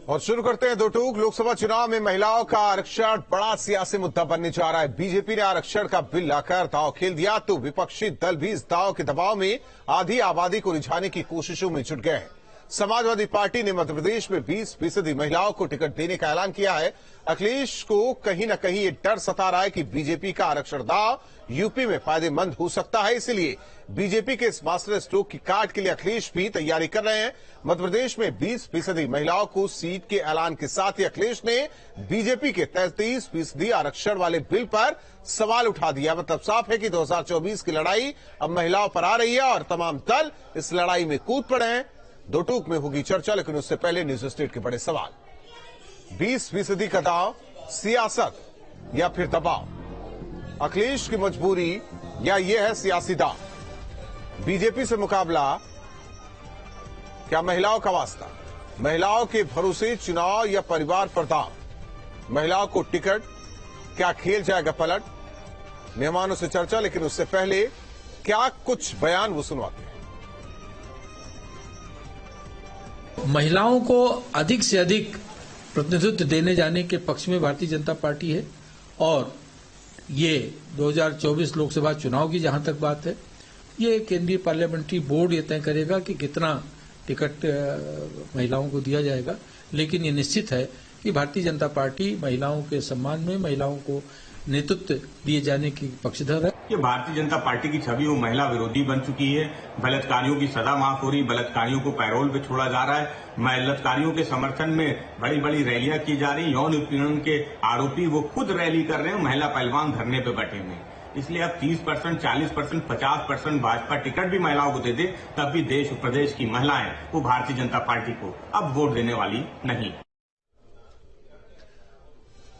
और शुरू करते हैं दो टूक। लोकसभा चुनाव में महिलाओं का आरक्षण बड़ा सियासी मुद्दा बनने जा रहा है। बीजेपी ने आरक्षण का बिल लाकर दांव खेल दिया तो विपक्षी दल भी इस दांव के दबाव में आधी आबादी को रिझाने की कोशिशों में जुट गए हैं। समाजवादी पार्टी ने मध्य प्रदेश में 20% महिलाओं को टिकट देने का ऐलान किया है। अखिलेश को कहीं न कहीं ये डर सता रहा है कि बीजेपी का आरक्षण दांव यूपी में फायदेमंद हो सकता है, इसलिए बीजेपी के इस मास्टर स्ट्रोक की काट के लिए अखिलेश भी तैयारी कर रहे हैं। मध्य प्रदेश में 20% महिलाओं को सीट के ऐलान के साथ ही अखिलेश ने बीजेपी के 33% आरक्षण वाले बिल पर सवाल उठा दिया। मतलब साफ है कि 2024 की लड़ाई अब महिलाओं पर आ रही है और तमाम दल इस लड़ाई में कूद पड़े हैं। दो टूक में होगी चर्चा, लेकिन उससे पहले न्यूज स्टेट के बड़े सवाल। 20% का दांव, सियासत या फिर दबाव? अखिलेश की मजबूरी या ये है सियासी दांव? बीजेपी से मुकाबला क्या महिलाओं का वास्ता? महिलाओं के भरोसे चुनाव या परिवार पर दांव? महिलाओं को टिकट, क्या खेल जाएगा पलट? मेहमानों से चर्चा, लेकिन उससे पहले क्या कुछ बयान वो सुनवाते हैं। महिलाओं को अधिक से अधिक प्रतिनिधित्व देने जाने के पक्ष में भारतीय जनता पार्टी है और ये 2024 लोकसभा चुनाव की जहां तक बात है, ये केंद्रीय पार्लियामेंट्री बोर्ड ये तय करेगा कि कितना टिकट महिलाओं को दिया जाएगा। लेकिन ये निश्चित है कि भारतीय जनता पार्टी महिलाओं के सम्मान में महिलाओं को नेतृत्व दिए जाने की पक्षधर है। ये भारतीय जनता पार्टी की छवि वो महिला विरोधी बन चुकी है। बलात्कारियों की सजा माफ हो रही, बलात्कारियों को पैरोल पे छोड़ा जा रहा है, बलात्कारियों के समर्थन में बड़ी बड़ी रैलियां की जा रही। यौन उत्पीड़न के आरोपी वो खुद रैली कर रहे हैं, महिला पहलवान धरने पे बैठे हुए हैं। इसलिए अब 30%, 40%, 50% भाजपा टिकट भी महिलाओं को दे दे, तब भी देश प्रदेश की महिलाएं वो भारतीय जनता पार्टी को अब वोट देने वाली नहीं।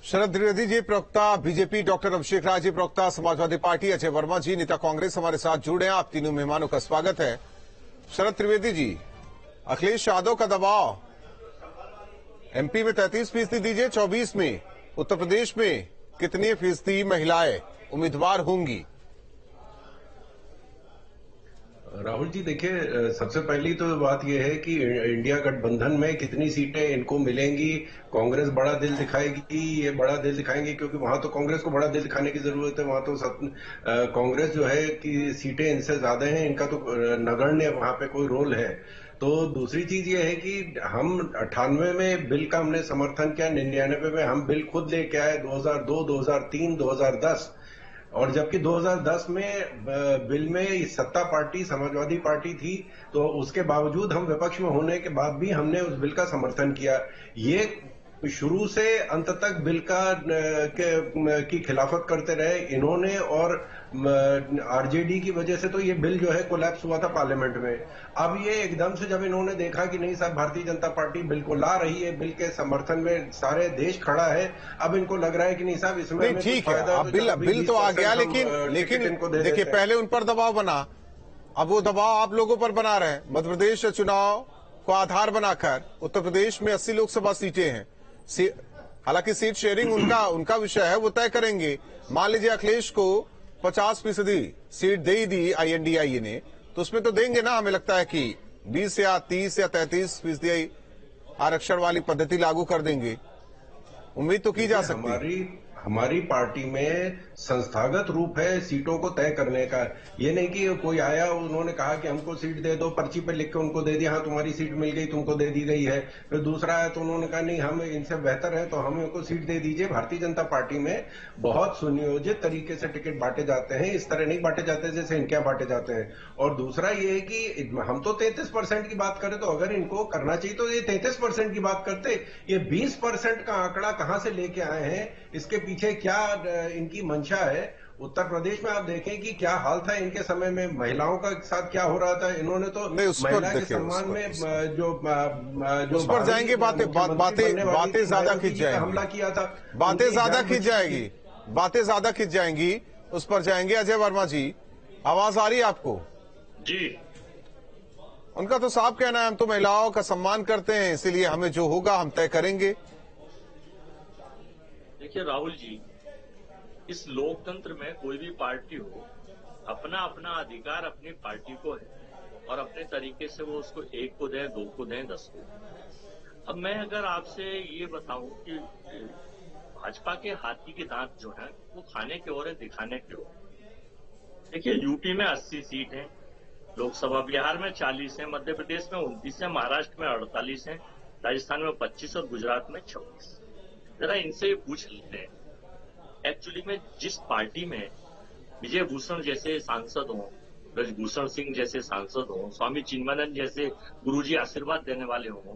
शरद त्रिवेदी जी प्रवक्ता बीजेपी, डॉक्टर अभिषेक राय जी प्रवक्ता समाजवादी पार्टी, अजय वर्मा जी नेता कांग्रेस हमारे साथ जुड़े हैं। आप तीनों मेहमानों का स्वागत है। शरद त्रिवेदी जी, अखिलेश यादव का दबाव, एमपी में 33% दीजिए, 24 में उत्तर प्रदेश में कितनी फीसदी महिलाएं उम्मीदवार होंगी? राहुल जी देखिए, सबसे पहली तो बात यह है कि इंडिया गठबंधन में कितनी सीटें इनको मिलेंगी। कांग्रेस बड़ा दिल दिखाएगी, ये बड़ा दिल दिखाएंगे क्योंकि वहां तो कांग्रेस को बड़ा दिल दिखाने की जरूरत है। वहां तो कांग्रेस जो है कि सीटें इनसे ज्यादा हैं, इनका तो नगण्य वहां पे कोई रोल है। तो दूसरी चीज ये है कि हम 98 में बिल का हमने समर्थन किया, 99 में हम बिल खुद लेके आए, 2002, 2003, 2010, और जबकि 2010 में बिल में सत्ता पार्टी समाजवादी पार्टी थी, तो उसके बावजूद हम विपक्ष में होने के बाद भी हमने उस बिल का समर्थन किया। ये शुरू से अंत तक बिल की खिलाफत करते रहे इन्होंने, और आरजेडी की वजह से तो ये बिल जो है कोलैप्स हुआ था पार्लियामेंट में। अब ये एकदम से जब इन्होंने देखा कि नहीं साहब भारतीय जनता पार्टी बिल को ला रही है, बिल के समर्थन में सारे देश खड़ा है, अब इनको लग रहा है कि नहीं साहब इसमें ठीक है, अब बिल तो आ गया, लेकिन देखिए पहले उन पर दबाव बना, अब वो दबाव आप लोगों पर बना रहे हैं। मध्य प्रदेश चुनाव को आधार बनाकर उत्तर प्रदेश में 80 लोकसभा सीटें हैं। हालांकि सीट शेयरिंग उनका विषय है, वो तय करेंगे। मान लीजिए अखिलेश को 50% सीट दे ही दी INDIA ने, तो उसमें तो देंगे ना। हमें लगता है कि 20 या 30 या 33% आरक्षण वाली पद्धति लागू कर देंगे। उम्मीद तो की जा सकती है। हमारी पार्टी में संस्थागत रूप है सीटों को तय करने का। ये नहीं कि कोई आया उन्होंने कहा कि हमको सीट दे दो, पर्ची पे लिख के उनको दे दिया, हाँ तुम्हारी सीट मिल गई, तुमको दे दी गई है। फिर दूसरा आया तो उन्होंने कहा नहीं हम इनसे बेहतर है तो हम इनको सीट दे दीजिए। भारतीय जनता पार्टी में बहुत सुनियोजित तरीके से टिकट बांटे जाते हैं, इस तरह नहीं बांटे जाते जैसे इनके यहाँ बांटे जाते हैं। और दूसरा ये है कि हम तो 33% की बात करें, तो अगर इनको करना चाहिए तो ये 33% की बात करते। ये 20% का आंकड़ा कहां से लेके आए हैं, इसके पीछे क्या इनकी मंशा है। उत्तर प्रदेश में आप देखें कि क्या हाल था इनके समय में, महिलाओं का साथ क्या हो रहा था। इन्होंने तो महिला के सम्मान में जो उस पर जाएंगे, बातें ज्यादा खिंच जाएंगी, हमला किया था, बातें ज्यादा खिंच जाएंगी, उस पर जाएंगे। अजय वर्मा जी, आवाज आ रही है आपको? जी, उनका तो साफ कहना है हम तो महिलाओं का सम्मान करते हैं, इसीलिए हमें जो होगा हम तय करेंगे। देखिए राहुल जी, इस लोकतंत्र में कोई भी पार्टी हो, अपना अपना अधिकार अपनी पार्टी को है और अपने तरीके से वो उसको 1 को दें, 2 को दें, 10 को। अब मैं अगर आपसे ये बताऊं कि भाजपा के हाथी के दांत जो है वो खाने के और है, दिखाने के और। देखिए, यूपी में 80 सीट है लोकसभा, बिहार में 40 है, मध्य प्रदेश में 29 है, महाराष्ट्र में 48 है, राजस्थान में 25 और गुजरात में 26। जरा इनसे पूछ लेते हैं, एक्चुअली में जिस पार्टी में विजय भूषण जैसे सांसद हों, ब्रजभूषण सिंह जैसे सांसद हों, स्वामी चिन्मयानंद जैसे गुरुजी आशीर्वाद देने वाले हों,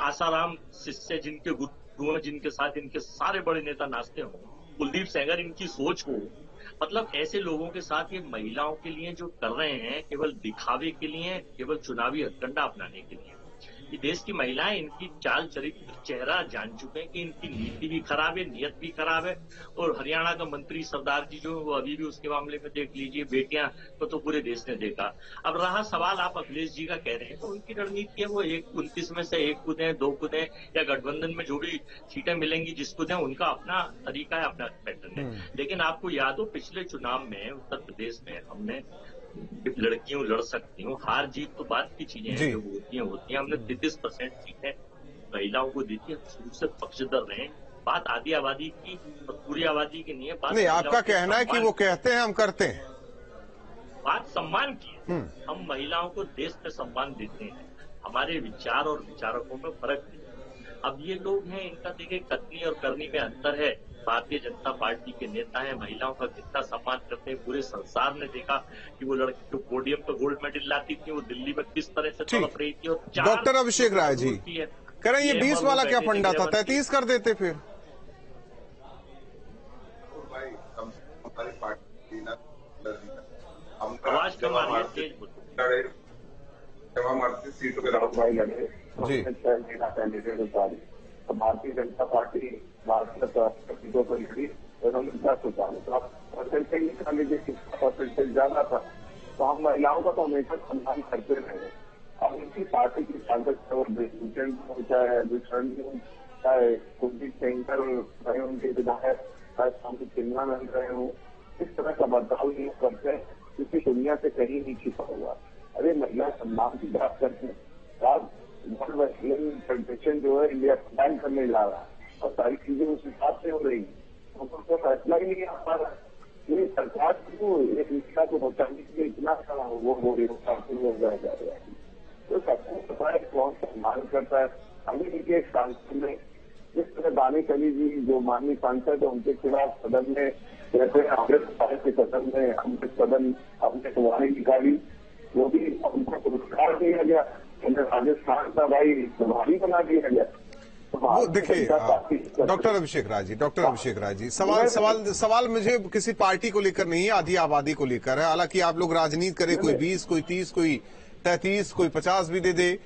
आसाराम शिष्य जिनके गुरु हैं, जिनके साथ इनके सारे बड़े नेता नाचते हों, कुलदीप सेंगर इनकी सोच हो, मतलब ऐसे लोगों के साथ ये महिलाओं के लिए जो कर रहे हैं केवल दिखावे के लिए, केवल चुनावी हथकंडा अपनाने के लिए। ये देश की महिलाएं इनकी चाल चरित्र चेहरा जान चुके हैं कि इनकी नीति भी खराब है, नियत भी खराब है। और हरियाणा का मंत्री सरदार जी जो वो अभी भी उसके मामले में देख लीजिए, बेटियां को तो पूरे देश ने देखा। अब रहा सवाल, आप अखिलेश जी का कह रहे हैं तो उनकी रणनीति है वो 29 में से 1 कूदें 2 कूदें, या गठबंधन में जो भी सीटें मिलेंगी जिसको दें, उनका अपना तरीका है, अपना पैटर्न है। लेकिन आपको याद हो पिछले चुनाव में उत्तर प्रदेश में हमने लड़कियों लड़ सकती हूँ, हार जीत तो बात की चीजें हैं, जो होती हैं। हमने 33% सीटें महिलाओं को दी थी, शुरू से पक्षधर रहे। बात आधी आबादी की और पूरी आबादी की नहीं है, बात नहीं, आपका कहना है कि वो कहते हैं हम करते हैं। बात सम्मान की है। हम महिलाओं को देश में सम्मान देते हैं, हमारे विचार और विचारकों में फर्क नहीं है। अब ये लोग हैं, इनका देखिए कथनी और करनी में अंतर है। भारतीय जनता पार्टी के नेता हैं, महिलाओं का कितना सम्मान करते हैं। पूरे संसार ने देखा कि वो लड़की जो पोडियम पर गोल्ड मेडल लाती थी वो दिल्ली में किस तरह से तड़प रही थी। और डॉक्टर अभिषेक राय जी कह रहे हैं ये 20 वाला क्या फंडा था, 33 कर देते फिर। आवाज कम आ रही है, तेज बोलो। सीटों पे राहुल भाई लड़े जी, कैंडिडेट भारतीय जनता पार्टी सीटों पर लड़ी, उन्होंने 10 उतारे, तो आप परसेंटेज निकाल लीजिए, किसका परसेंटेज ज्यादा था। तो हम महिलाओं का तो हमेशा सम्मान करते रहे। अब उनकी पार्टी की सांसद चाहे भूषण चाहे कुलदीप सेंगर रहे, उनके विधायक चाहे स्वामी चिन्मयानंद रहे हो, इस तरह का बदलाव नहीं करते क्योंकि दुनिया से कहीं नहीं छिपा हुआ। अरे महिला सम्मान की बात करते हैं, वर्ल्ड रेसलिंग फेडरेशन जो है इंडिया बैन करने जा रहा है और सारी चीजें उस हिसाब से हो रही है, तो उनको फैसला ही नहीं आ पा रहा। ये सरकार को एक रिश्ता को बचाने के लिए इतना वो हो रही है, तो सबको पता है कौन सम्मान करता है। हमें देखिए एक सांसद में जिस तरह दानी कली जी जो माननीय सांसद है उनके खिलाफ सदन में जैसे अमृत के सदन में अमृत सदन अपने कुमारी निकाली, वो भी उनको पुरस्कार दिया गया, उन्हें राजस्थान का भाई प्रभारी बना दिया गया। वो देखिए डॉक्टर अभिषेक राय जी सवाल मुझे किसी पार्टी को लेकर नहीं है, आधी आबादी को लेकर है। हालांकि आप लोग राजनीति करें, कोई 20 कोई 30 कोई 33 कोई 50 भी दे दे,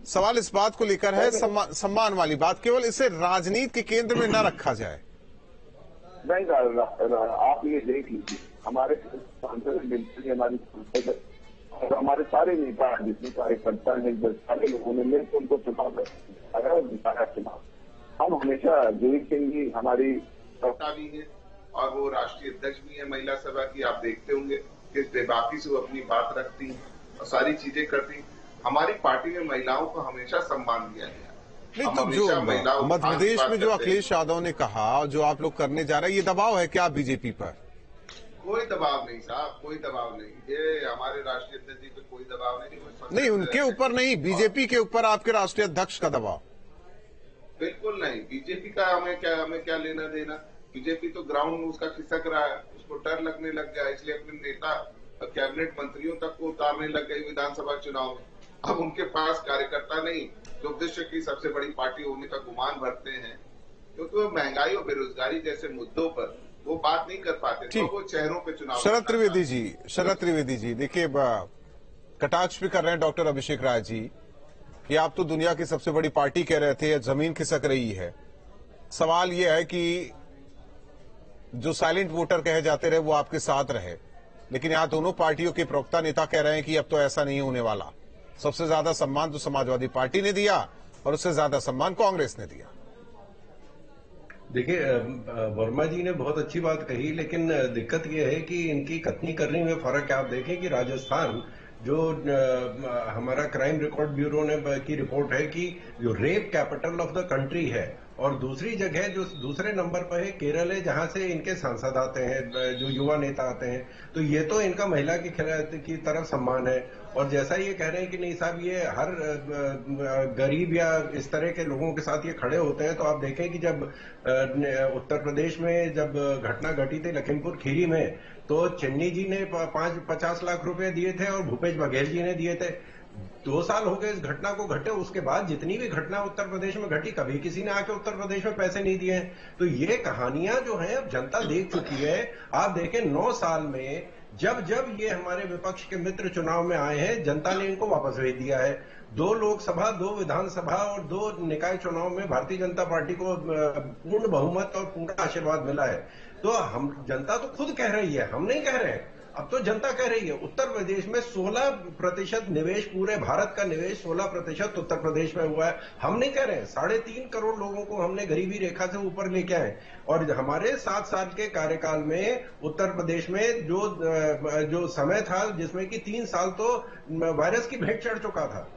सवाल इस बात को लेकर है, सम्मान वाली बात। केवल इसे राजनीति के केंद्र में न रखा जाए। नहीं, आप ये देख लीजिए, हमारे सांसद बिल्कुल हमारी सांसद और हमारे सारे नेता जितने कार्यकर्ता हैं, सारे लोगों ने मिलकर उनको चुनाव अगर जिताया चुनाव। हम हमेशा जूही सिंह जी हमारी भी है और वो राष्ट्रीय अध्यक्ष भी है महिला सभा की। आप देखते होंगे किस बेबाकी से वो अपनी बात रखती हैं और सारी चीजें करती। हमारी पार्टी में महिलाओं को हमेशा सम्मान दिया गया। नहीं तो जो मध्य प्रदेश में जो अखिलेश यादव ने कहा और जो आप लोग करने जा रहे हैं, ये दबाव है क्या बीजेपी पर? कोई दबाव नहीं साहब, कोई दबाव नहीं। ये हमारे राष्ट्रीय अध्यक्ष जी पे कोई दबाव नहीं, उनके ऊपर नहीं, बीजेपी के ऊपर आपके राष्ट्रीय अध्यक्ष का दबाव। बिल्कुल नहीं, बीजेपी का हमें क्या लेना देना। बीजेपी तो ग्राउंड में उसका खिसक रहा है, उसको डर लगने लग गया, इसलिए अपने नेता कैबिनेट मंत्रियों तक को उतारने लग गई विधानसभा चुनाव में। अब उनके पास कार्यकर्ता नहीं जो विश्व की सबसे बड़ी पार्टी होने का गुमान भरते हैं, क्योंकि वो महंगाई और बेरोजगारी जैसे मुद्दों पर वो बात नहीं कर पाते, तो वो चेहरों पे चुनाव। शरद त्रिवेदी जी देखिए, कटाक्ष भी कर रहे हैं डॉक्टर अभिषेक राय जी कि आप तो दुनिया की सबसे बड़ी पार्टी कह रहे थे, जमीन खिसक रही है। सवाल यह है कि जो साइलेंट वोटर कहे जाते रहे वो आपके साथ रहे, लेकिन यहां दोनों पार्टियों के प्रवक्ता नेता कह रहे हैं कि अब तो ऐसा नहीं होने वाला। सबसे ज्यादा सम्मान तो समाजवादी पार्टी ने दिया और उससे ज्यादा सम्मान कांग्रेस ने दिया। देखिए, वर्मा जी ने बहुत अच्छी बात कही, लेकिन दिक्कत यह है कि इनकी कथनी करनी में फर्क है। आप देखें कि राजस्थान जो हमारा क्राइम रिकॉर्ड ब्यूरो ने की रिपोर्ट है कि जो rape capital of the country है, और दूसरी जगह जो दूसरे नंबर पर है केरल है, जहां से इनके सांसद आते हैं, जो युवा नेता आते हैं। तो ये तो इनका महिला की तरफ सम्मान है। और जैसा ये कह रहे हैं कि नहीं साहब, ये हर गरीब या इस तरह के लोगों के साथ ये खड़े होते हैं, तो आप देखें कि जब उत्तर प्रदेश में जब घटना घटी थी लखीमपुर खीरी में, तो चन्नी जी ने 50 लाख रुपए दिए थे और भूपेश बघेल जी ने दिए थे। 2 साल हो गए इस घटना को घटे, उसके बाद जितनी भी घटना उत्तर प्रदेश में घटी, कभी किसी ने आके उत्तर प्रदेश में पैसे नहीं दिए हैं। तो ये कहानियां जो हैं अब जनता देख चुकी है। आप देखें 9 साल में जब जब ये हमारे विपक्ष के मित्र चुनाव में आए हैं, जनता ने इनको वापस भेज दिया है। 2 लोकसभा, 2 विधानसभा और 2 निकाय चुनाव में भारतीय जनता पार्टी को पूर्ण बहुमत और पूर्ण आशीर्वाद मिला है। तो हम, जनता तो खुद कह रही है, हम नहीं कह रहे हैं। अब तो जनता कह रही है। उत्तर प्रदेश में 16% निवेश, पूरे भारत का निवेश 16% उत्तर प्रदेश में हुआ है। हम नहीं कह रहे हैं। 3.5 करोड़ लोगों को हमने गरीबी रेखा से ऊपर लेके आए, और हमारे 7 साल के कार्यकाल में उत्तर प्रदेश में जो समय था जिसमें कि 3 साल तो वायरस की भेंट चढ़ चुका था।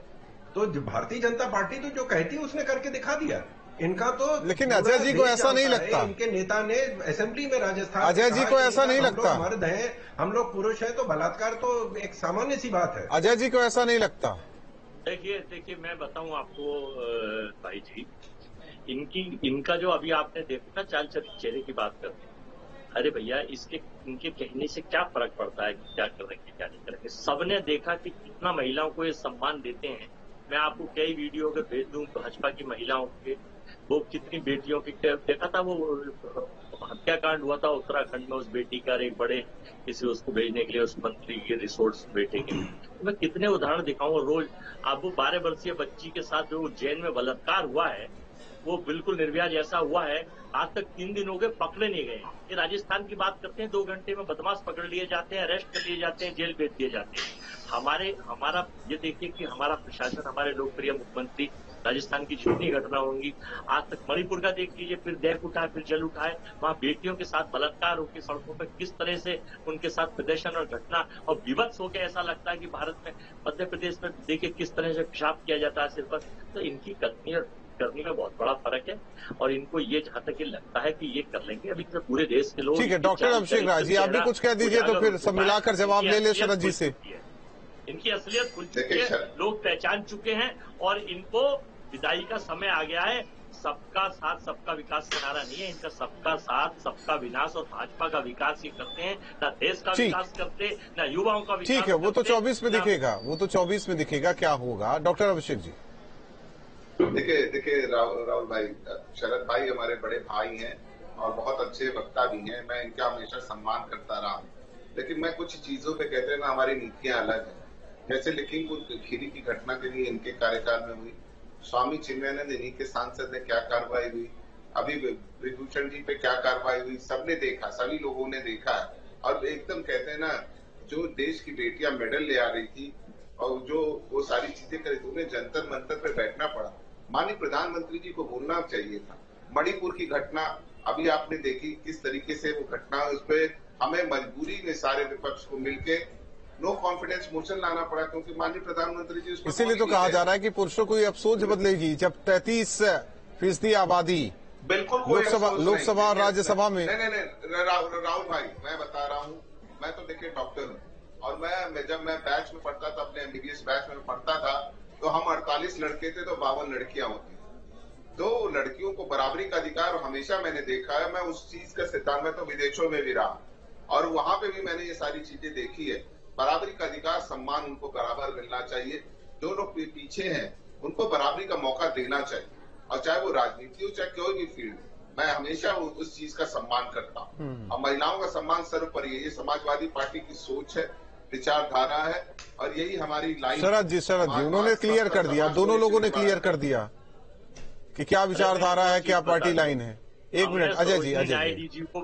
तो भारतीय जनता पार्टी तो जो कहती है उसने करके दिखा दिया। इनका तो, लेकिन अजय जी को ऐसा नहीं लगता। इनके नेता ने असेंबली में राजस्थान, अजय जी को ऐसा नहीं लगता। हम मर्द हैं, हम लोग पुरुष हैं, तो बलात्कार तो एक सामान्य सी बात है। अजय जी को ऐसा नहीं लगता। देखिए मैं बताऊं आपको भाई जी, इनका जो अभी आपने देखा चाल चेहरे की बात करते हैं, अरे भैया इनके कहने से क्या फर्क पड़ता है कि क्या करेंगे क्या नहीं करेंगे। सबने देखा कि कितना महिलाओं को ये सम्मान देते हैं। मैं आपको कई वीडियो अगर भेज दूं भाजपा की महिलाओं के, वो कितनी बेटियों की देखा था। वो हत्याकांड हुआ था उत्तराखंड में, उस बेटी का एक बड़े किसी उसको भेजने के लिए उस मंत्री के रिसोर्स बेटे के, तो मैं कितने उदाहरण दिखाऊंगा रोज। अब वो 12 वर्षीय बच्ची के साथ जो उज्जैन में बलात्कार हुआ है, वो बिल्कुल निर्भया जैसा हुआ है। आज तक 3 दिन हो गए, पकड़े नहीं गए। ये राजस्थान की बात करते हैं, 2 घंटे में बदमाश पकड़ लिए जाते हैं, अरेस्ट कर लिए जाते हैं, जेल भेज दिए जाते हैं। हमारा ये देखिए कि हमारा प्रशासन, हमारे लोकप्रिय मुख्यमंत्री, राजस्थान की जितनी घटना होंगी आज तक, मणिपुर का देख लीजिए, फिर देख उठाए फिर जल उठाए, वहां बेटियों के साथ बलात्कार होकर सड़कों पर किस तरह से उनके साथ प्रदर्शन और घटना और विभत्स होकर ऐसा लगता है कि भारत में, मध्य प्रदेश में देखिए किस तरह से पेशाब किया जाता है सिर पर। तो इनकी करने में बहुत बड़ा फर्क है, और इनको ये जहां तक लगता है कि ये कर लेंगे, अभी तो पूरे देश के लोग। ठीक है, डॉक्टर अभिषेक राज जी, आप भी कुछ कह दीजिए तो फिर सब मिलाकर जवाब ले ले शरद जी से। इनकी असलियत खुल चुकी है, लोग पहचान चुके हैं, और इनको विदाई का समय आ गया है। सबका साथ सबका विकास का नारा नहीं है इनका, सबका साथ सबका विनाश। और भाजपा का विकास ही करते हैं, ना देश का विकास करते, ना युवाओं का विकास। ठीक है, वो तो 24 में दिखेगा, वो तो 24 में दिखेगा क्या होगा। डॉक्टर अभिषेक जी, देखिए राहुल भाई, शरद भाई हमारे बड़े भाई हैं और बहुत अच्छे वक्ता भी हैं। मैं इनका हमेशा सम्मान करता रहा हूँ, लेकिन मैं कुछ चीजों पे कहते हैं ना, हमारी नीतियां अलग हैं। जैसे लखीमपुर खीरी की घटना के लिए इनके कार्यकाल में हुई, स्वामी चिन्मयानंद इन्हीं के सांसद ने क्या कार्रवाई हुई, अभी विभूषण जी पे क्या कार्रवाई हुई, सबने देखा, सभी लोगों ने देखा है। और एकदम कहते हैं ना, जो देश की बेटियां मेडल ले आ रही थी और जो वो सारी चीजें करी थी, उन्हें जंतर मंतर पे बैठना पड़ा। माननीय प्रधानमंत्री जी को बोलना चाहिए था। मणिपुर की घटना अभी आपने देखी किस तरीके से वो घटना, उस पर हमें मजबूरी में सारे विपक्ष को मिलकर नो कॉन्फिडेंस मोशन लाना पड़ा, क्योंकि माननीय प्रधानमंत्री जी, इसीलिए तो कहा जा रहा है कि पुरुषों को अब सोच बदलेगी जब 33% आबादी बिल्कुल लोकसभा और राज्यसभा में। नहीं राहुल भाई, मैं बता रहा हूँ, मैं तो देखिए डॉक्टर हूँ, और जब मैं बैच में पढ़ता था, अपने MBBS बैच में पढ़ता था, तो हम 48 लड़के थे तो 52 लड़कियां होती थी। 2 लड़कियों को बराबरी का अधिकार हमेशा मैंने देखा है। मैं उस चीज का सिद्धांत में तो विदेशों में भी रहा, और वहां पे भी मैंने ये सारी चीजें देखी है। बराबरी का अधिकार, सम्मान उनको बराबर मिलना चाहिए। जो लोग पीछे हैं उनको बराबरी का मौका देना चाहिए, और चाहे वो राजनीति हो चाहे कोई भी फील्ड, मैं हमेशा उस चीज का सम्मान करता हूँ। और महिलाओं का सम्मान सर्वोपरि है। ये समाजवादी पार्टी की सोच है, विचारधारा है, और यही हमारी लाइन। शरद जी उन्होंने क्लियर कर दिया, दोनों लोगों ने क्लियर कर दिया कि क्या विचारधारा है, क्या पार्टी लाइन है। 1 मिनट अजय जी, कोई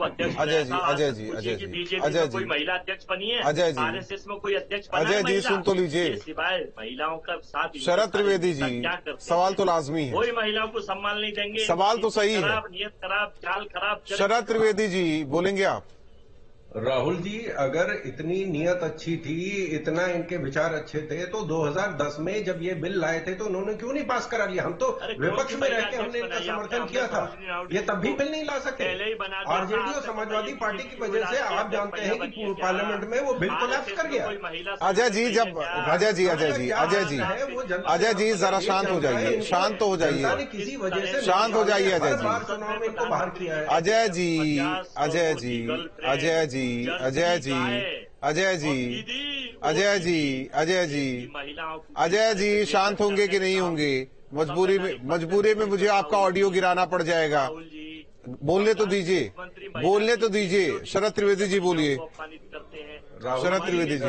महिला अध्यक्ष बनी है, RSS में कोई अध्यक्ष बना है, अजय जी सुन तो लीजिए, सिवाय महिलाओं का साथ। शरद त्रिवेदी जी, सवाल तो लाजमी है, कोई महिलाओं को सम्मान नहीं देंगे, सवाल तो सही है, नियत खराब, चाल खराब। शरद त्रिवेदी जी बोलेंगे आप? राहुल जी, अगर इतनी नीयत अच्छी थी, इतना इनके विचार अच्छे थे, तो 2010 में जब ये बिल लाए थे तो उन्होंने क्यों नहीं पास करा लिया? हम तो विपक्ष में रह के हमने इनका समर्थन किया था, ये तब भी बिल नहीं ला सके। आरजेडी और समाजवादी पार्टी की वजह से आप जानते हैं कि पार्लियामेंट में वो बिल कोलैप्स कर गया। अजय जी, जब अजय जी जरा शांत हो जाइए, शांत हो जाइए, किसी वजह से शांत हो जाइए अजय जी। चुनाव में इनको बाहर किया है। अजय जी, अजय जी, अजय जी, अजय जी, अजय जी, अजय जी, अजय जी, अजय जी, शांत होंगे कि नहीं होंगे? मजबूरी में मुझे आपका ऑडियो गिराना पड़ जाएगा। बोलने तो दीजिए, बोलने तो दीजिए। शरद त्रिवेदी जी बोलिए। शरद त्रिवेदी जी,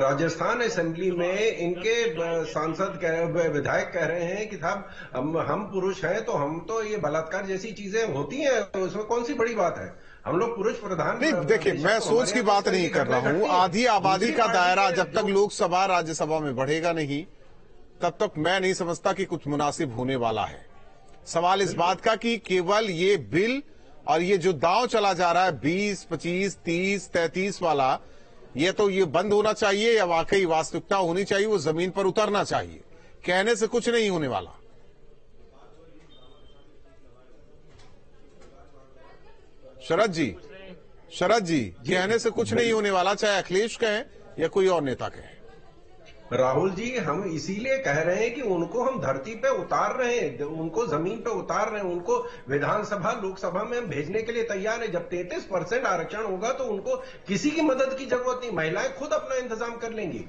राजस्थान असेंबली में इनके सांसद विधायक कह रहे हैं कि साहब हम पुरुष हैं तो हम तो ये बलात्कार जैसी चीजें होती हैं, तो उसमें कौन सी बड़ी बात है? हम लोग पुरुष प्रधान। नहीं, देखिए, मैं सोच की बात नहीं कर रहा हूं। आधी आबादी का दायरा जब तक लोकसभा राज्यसभा में बढ़ेगा नहीं, तब तक मैं नहीं समझता कि कुछ मुनासिब होने वाला है। सवाल इस बात का कि केवल ये बिल और ये जो दांव चला जा रहा है 20, 25, 30, 33 वाला, ये तो ये बंद होना चाहिए या वाकई वास्तविकता होनी चाहिए, वो जमीन पर उतरना चाहिए। कहने से कुछ नहीं होने वाला। शरद जी, कहने से कुछ नहीं होने वाला, चाहे अखिलेश कहें या कोई और नेता कहे। राहुल जी, हम इसीलिए कह रहे हैं कि उनको हम धरती पे उतार रहे हैं, उनको जमीन पे उतार रहे हैं, उनको विधानसभा लोकसभा में हम भेजने के लिए तैयार है। जब 33% आरक्षण होगा तो उनको किसी की मदद की जरूरत नहीं, महिलाएं खुद अपना इंतजाम कर लेंगी,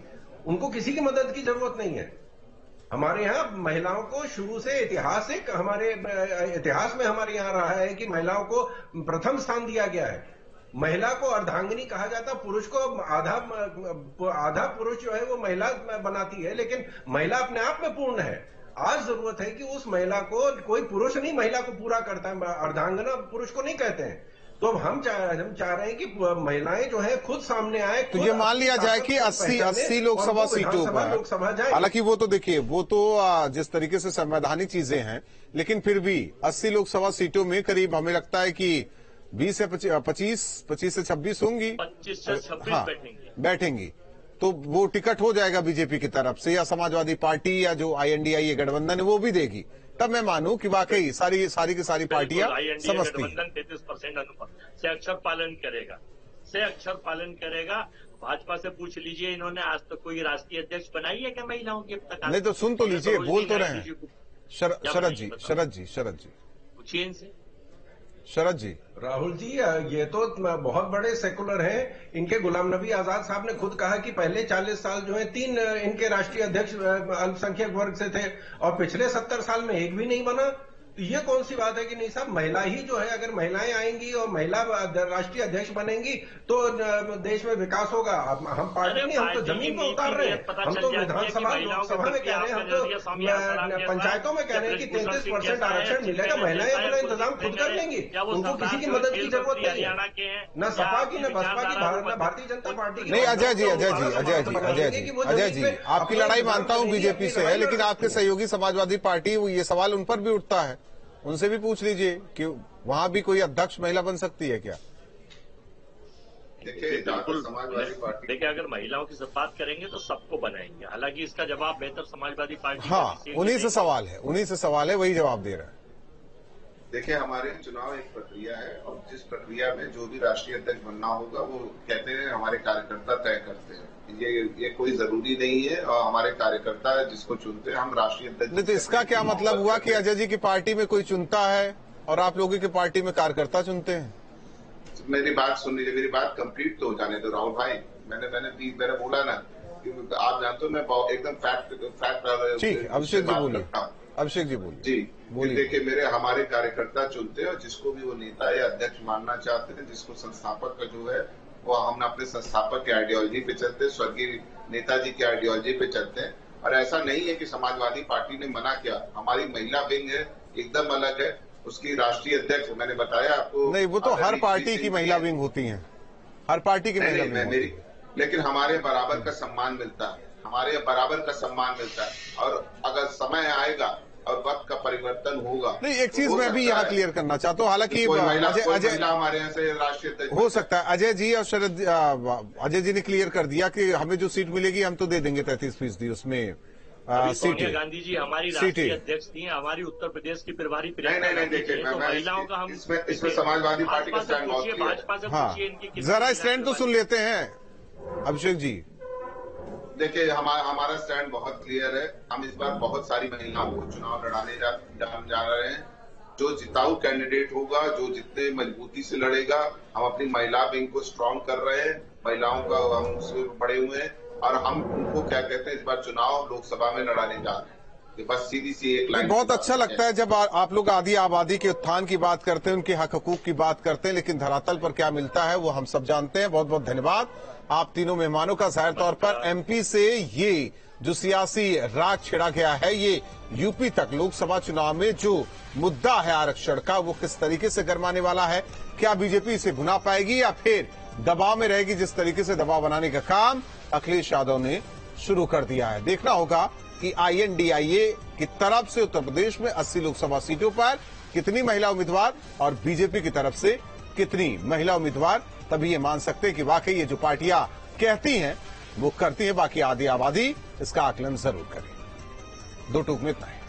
उनको किसी की मदद की जरूरत नहीं है। हमारे यहाँ महिलाओं को शुरू से हमारे इतिहास में हमारे यहाँ रहा है कि महिलाओं को प्रथम स्थान दिया गया है। महिला को अर्धांगिनी कहा जाता, पुरुष को आधा पुरुष जो है वो महिला बनाती है, लेकिन महिला अपने आप में पूर्ण है। आज जरूरत है कि उस महिला को, कोई पुरुष नहीं महिला को पूरा करता है, अर्धांगना पुरुष को नहीं कहते हैं। तो हम चाह रहे हैं कि महिलाएं जो है खुद सामने आए। तो ये मान लिया जाए कि 80 लोकसभा सीटों पर, हालांकि वो तो देखिए, वो तो जिस तरीके से संवैधानिक चीजें हैं, लेकिन फिर भी 80 लोकसभा सीटों में करीब हमें लगता है कि 20 से 25 से 26 होंगी, 25 से 26 बैठेंगी। तो वो टिकट हो जाएगा बीजेपी की तरफ से, या समाजवादी पार्टी या जो INDI गठबंधन है वो भी देगी। तब मैं मानूं कि वाकई सारी की सारी पार्टियां समझती हैं। 33% अनुपात से अक्षर पालन करेगा। भाजपा से पूछ लीजिए, इन्होंने आज तक कोई राष्ट्रीय अध्यक्ष बनाई है क्या महिलाओं की? अब तक नहीं, तो सुन तो लीजिए, बोल तो रहे हैं। शरद जी पूछिए इनसे। शरद जी, राहुल जी, ये तो बहुत बड़े सेकुलर हैं। इनके गुलाम नबी आजाद साहब ने खुद कहा कि पहले 40 साल जो है 3 इनके राष्ट्रीय अध्यक्ष अल्पसंख्यक वर्ग से थे और पिछले 70 साल में एक भी नहीं बना। तो ये कौन सी बात है कि नहीं साहब, महिला ही जो है, अगर महिलाएं आएंगी और महिला राष्ट्रीय अध्यक्ष बनेंगी तो देश में विकास होगा। हम पार्टी नहीं, हम तो जमीन पर उतार रहे हैं। हम तो विधानसभा लोकसभा में कह रहे हैं, हम तो पंचायतों में कह रहे हैं कि 33% आरक्षण मिलेगा, महिलाएं अपना इंतजाम खुद कर लेंगी, उनको किसी की मदद की जरूरत नहीं है, न सपा की, न बसपा की, न भारतीय जनता पार्टी की। नहीं, अजय जी, आपकी लड़ाई मानता हूं बीजेपी से है, लेकिन आपके सहयोगी समाजवादी पार्टी, ये सवाल उन पर भी उठता है, उनसे भी पूछ लीजिए कि वहां भी कोई अध्यक्ष महिला बन सकती है क्या? देखिए, समाजवादी पार्टी, देखिए, अगर महिलाओं की बात करेंगे तो सबको बनाएंगे। हालांकि इसका जवाब बेहतर समाजवादी पार्टी, हाँ, उन्हीं से सवाल है, वही जवाब दे रहा है। देखिए, हमारे चुनाव एक प्रक्रिया है और जिस प्रक्रिया में जो भी राष्ट्रीय अध्यक्ष बनना होगा वो कहते हैं हमारे कार्यकर्ता तय करते हैं। ये कोई जरूरी नहीं है, और हमारे कार्यकर्ता जिसको चुनते हैं हम राष्ट्रीय अध्यक्ष। नहीं, तो इसका क्या मतलब हुआ कि अजय जी की पार्टी में कोई चुनता है और आप लोगों की पार्टी में कार्यकर्ता चुनते हैं? मेरी बात सुन लीजिए, मेरी बात कंप्लीट तो हो जाने दो राहुल भाई। मैंने बोला ना कि आप जानते हो मैं एकदम फैक्ट। ठीक, अभिषेक जी बोलिए। जी, देखिए, हमारे कार्यकर्ता चुनते हैं और जिसको भी वो नेता या अध्यक्ष मानना चाहते हैं, जिसको संस्थापक का जो है वो, हम अपने संस्थापक की आइडियोलॉजी पे चलते हैं, स्वर्गीय नेताजी की आइडियोलॉजी पे चलते हैं। और ऐसा नहीं है कि समाजवादी पार्टी ने मना किया, हमारी महिला विंग है एकदम अलग है, उसकी राष्ट्रीय अध्यक्ष मैंने बताया आपको। नहीं, वो तो हर पार्टी की महिला विंग होती है, हर पार्टी की महिला विंग, लेकिन हमारे बराबर का सम्मान मिलता है, और अगर समय आएगा और वक्त का परिवर्तन होगा। नहीं, एक चीज हो मैं भी सकता यहाँ है क्लियर करना चाहता हूँ, हालांकि कोई महिला अजय हमारे यहाँ से राष्ट्रीय अध्यक्ष हो सकता है अजय जी और शरद अजय जी ने क्लियर कर दिया कि हमें जो सीट मिलेगी हम तो दे देंगे 33% उसमें सोनिया सीटें। गांधी जी हमारी राष्ट्रीय अध्यक्ष थी, हमारी उत्तर प्रदेश की प्रभारी नहीं देखिए, तो महिलाओं का हम इसमें समाजवादी पार्टी का स्टैंड बहुत क्लियर है। भाजपा से हाँ, पूछिए इनकी जरा स्टैंड तो सुन लेते हैं अभिषेक जी। देखिए हमारा स्टैंड बहुत क्लियर है। हम इस बार बहुत सारी महिलाओं को चुनाव लड़ाने जा रहे हैं। जो जिताऊ कैंडिडेट होगा, जो जितने मजबूती से लड़ेगा, हम अपनी महिला विंग को स्ट्रांग कर रहे हैं। महिलाओं का हम उसमें पड़े हुए हैं और हम उनको क्या कहते हैं, इस बार चुनाव लोकसभा में लड़ाने जा रहे हैं। बस सीधी सी एक लाइन। बहुत अच्छा लगता है जब आप लोग आधी आबादी के उत्थान की बात करते हैं, उनके हक हकूक की बात करते हैं, लेकिन धरातल पर क्या मिलता है वो हम सब जानते हैं। बहुत बहुत धन्यवाद आप तीनों मेहमानों का। जाहिर तौर पर एमपी से ये जो सियासी राग छिड़ा गया है, ये यूपी तक लोकसभा चुनाव में जो मुद्दा है आरक्षण का, वो किस तरीके से गरमाने वाला है। क्या बीजेपी इसे भुना पाएगी या फिर दबाव में रहेगी? जिस तरीके से दबाव बनाने का काम अखिलेश यादव ने शुरू कर दिया है, देखना होगा कि INDIA की तरफ से उत्तर प्रदेश में 80 लोकसभा सीटों पर कितनी महिला उम्मीदवार और बीजेपी की तरफ से कितनी महिला उम्मीदवार। तभी ये मान सकते हैं कि वाकई ये जो पार्टियां कहती हैं वो करती हैं। बाकी आधी आबादी इसका आकलन जरूर करे। दो टूक में इतना है।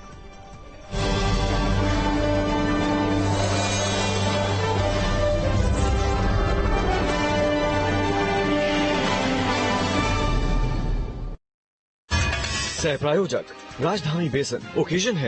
सह प्रायोजक राजधानी बेसन ओकेजन है